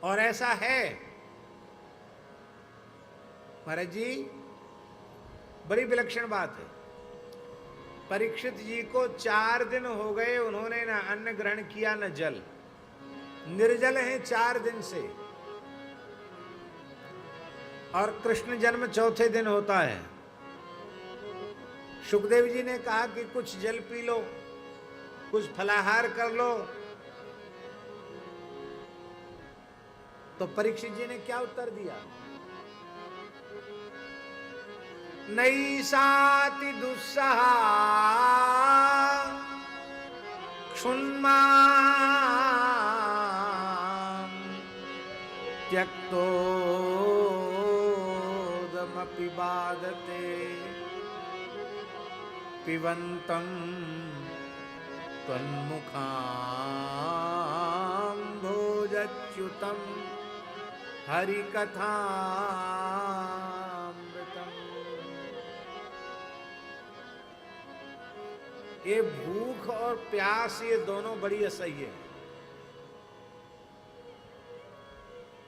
और ऐसा है महाराज जी, बड़ी विलक्षण बात है। परीक्षित जी को 4 दिन हो गए, उन्होंने ना अन्न ग्रहण किया न जल, निर्जल हैं 4 दिन से। और कृष्ण जन्म चौथे दिन होता है। सुखदेव जी ने कहा कि कुछ जल पी लो, कुछ फलाहार कर लो। तो परीक्षित जी ने क्या उत्तर दिया? नई साति दुस्सहा क्षुन्मां त्यक्तोदमपि बाधते पिबन्तं त्वन्मुखाम्भोजच्युतं हरिकथामृतम्। ये भूख और प्यास, ये दोनों बड़ी असह्य है।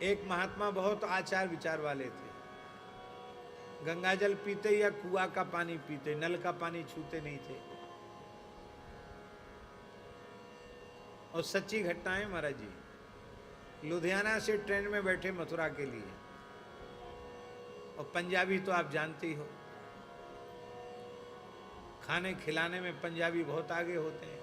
एक महात्मा बहुत आचार विचार वाले थे, गंगा जल पीते या कुआं का पानी पीते, नल का पानी छूते नहीं थे। और सच्ची घटना है महाराज जी, लुधियाना से ट्रेन में बैठे मथुरा के लिए, और पंजाबी तो आप जानते ही हो, खाने खिलाने में पंजाबी बहुत आगे होते हैं।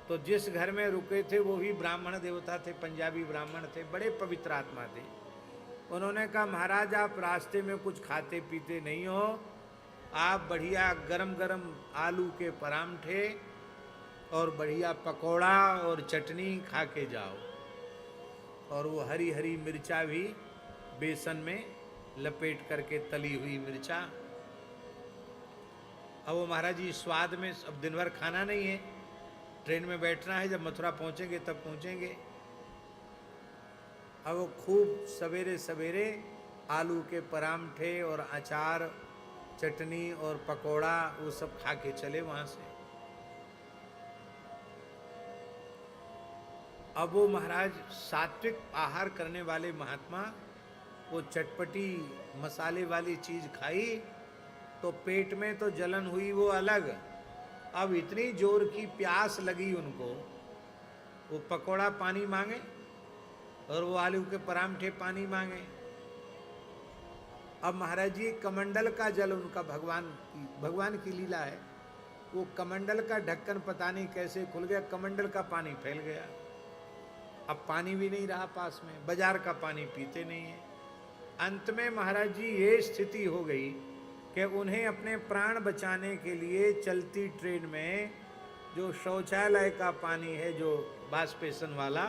तो जिस घर में रुके थे वो भी ब्राह्मण देवता थे, पंजाबी ब्राह्मण थे, बड़े पवित्र आत्मा थे। उन्होंने कहा महाराज आप रास्ते में कुछ खाते पीते नहीं हो, आप बढ़िया गरम गरम आलू के परांठे और बढ़िया पकौड़ा और चटनी खा के जाओ, और वो हरी हरी मिर्चा भी बेसन में लपेट करके तली हुई मिर्चा। अब वो महाराज जी स्वाद में, अब दिन भर खाना नहीं है, ट्रेन में बैठना है, जब मथुरा पहुंचेंगे तब पहुंचेंगे। अब वो खूब सवेरे सवेरे आलू के परांठे और अचार चटनी और पकोड़ा वो सब खा के चले वहां से। अब वो महाराज सात्विक आहार करने वाले महात्मा, वो चटपटी मसाले वाली चीज खाई तो पेट में तो जलन हुई वो अलग, अब इतनी जोर की प्यास लगी उनको, वो पकोड़ा पानी मांगे और वो आलू के परांठे पानी मांगे। अब महाराज जी कमंडल का जल उनका भगवान की लीला है, वो कमंडल का ढक्कन पता नहीं कैसे खुल गया, कमंडल का पानी फैल गया। अब पानी भी नहीं रहा पास में, बाजार का पानी पीते नहीं है। अंत में महाराज जी ये स्थिति हो गई कि उन्हें अपने प्राण बचाने के लिए चलती ट्रेन में जो शौचालय का पानी है, जो वाष्पेशन वाला,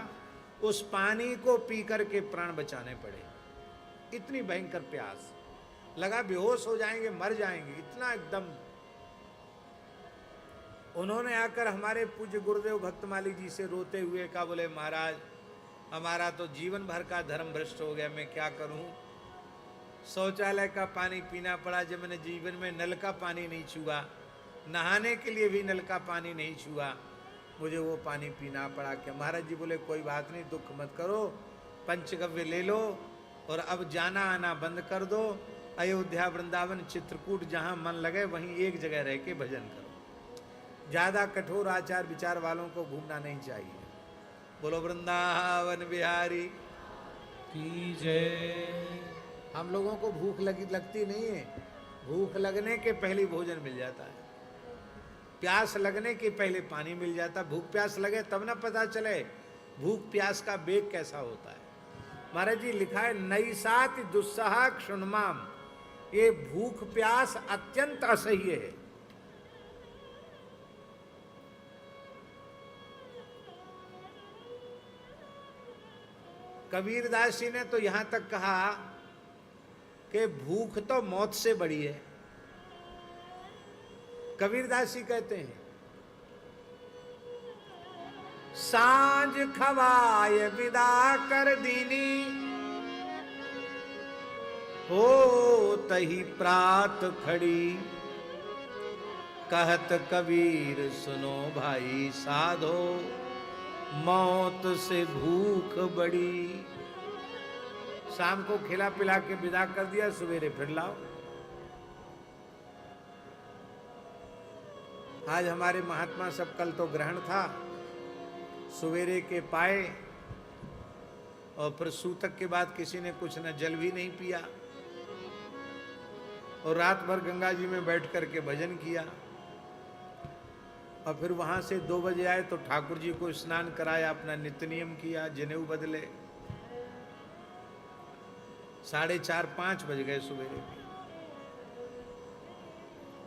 उस पानी को पी करके प्राण बचाने पड़े। इतनी भयंकर प्यास, लगा बेहोश हो जाएंगे, मर जाएंगे, इतना एकदम। उन्होंने आकर हमारे पूज्य गुरुदेव भक्तमाली जी से रोते हुए कहा, बोले महाराज हमारा तो जीवन भर का धर्म भ्रष्ट हो गया, मैं क्या करूं, शौचालय का पानी पीना पड़ा, जब मैंने जीवन में नल का पानी नहीं छुआ, नहाने के लिए भी नल का पानी नहीं छुआ, मुझे वो पानी पीना पड़ा। क्या महाराज जी बोले कोई बात नहीं, दुख मत करो, पंचगव्य ले लो और अब जाना आना बंद कर दो, अयोध्या वृंदावन चित्रकूट जहाँ मन लगे वहीं एक जगह रह के भजन करो, ज़्यादा कठोर आचार विचार वालों को घूमना नहीं चाहिए। बोलो वृंदावन बिहारी की जय। हम लोगों को भूख लगती नहीं है, भूख लगने के पहले भोजन मिल जाता है, प्यास लगने के पहले पानी मिल जाता। भूख प्यास लगे तब ना पता चले भूख प्यास का बेग कैसा होता है। महाराज जी लिखा है नई सात दुस्सहा क्षुण्माम, ये भूख प्यास अत्यंत असह्य है। कबीरदास जी ने तो यहां तक कहा कि भूख तो मौत से बड़ी है। कबीरदास जी कहते हैं सांझ खवाय विदा कर दीनी, हो तही प्रात खड़ी, कहत कबीर सुनो भाई साधो, मौत से भूख बड़ी। शाम को खिला पिला के विदा कर दिया, सवेरे फिर लाओ। आज हमारे महात्मा सब, कल तो ग्रहण था, सवेरे के पाए और फिर सूतक के बाद किसी ने कुछ न जल भी नहीं पिया, और रात भर गंगा जी में बैठ करके भजन किया, और फिर वहां से 2 बजे आए तो ठाकुर जी को स्नान कराया, अपना नित्य नियम किया, जनेऊ बदले, 4:30-5 बज गए सवेरे में।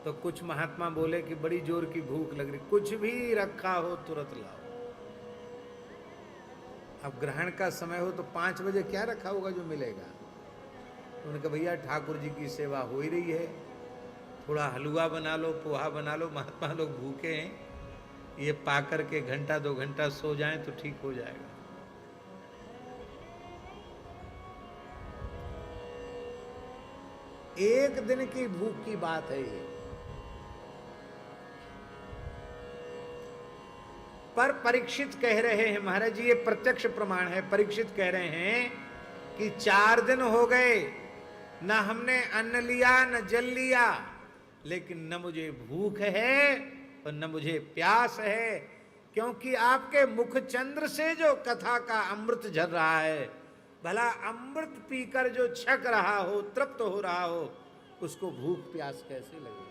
तो कुछ महात्मा बोले कि बड़ी जोर की भूख लग रही, कुछ भी रखा हो तुरंत लाओ। अब ग्रहण का समय हो तो 5 बजे क्या रखा होगा जो मिलेगा। उन्होंने कहा भैया ठाकुर जी की सेवा हो ही रही है, थोड़ा हलवा बना लो, पोहा बना लो, महात्मा लोग भूखे हैं, ये पा करके 1-2 घंटा सो जाएं तो ठीक हो जाएगा। एक दिन की भूख की बात है ये, पर परीक्षित कह रहे हैं, महाराज जी ये प्रत्यक्ष प्रमाण है, परीक्षित कह रहे हैं कि 4 दिन हो गए न हमने अन्न लिया न जल लिया, लेकिन न मुझे भूख है और न मुझे प्यास है, क्योंकि आपके मुख चंद्र से जो कथा का अमृत झर रहा है, भला अमृत पीकर जो छक रहा हो, तृप्त हो रहा हो, उसको भूख प्यास कैसे लगे।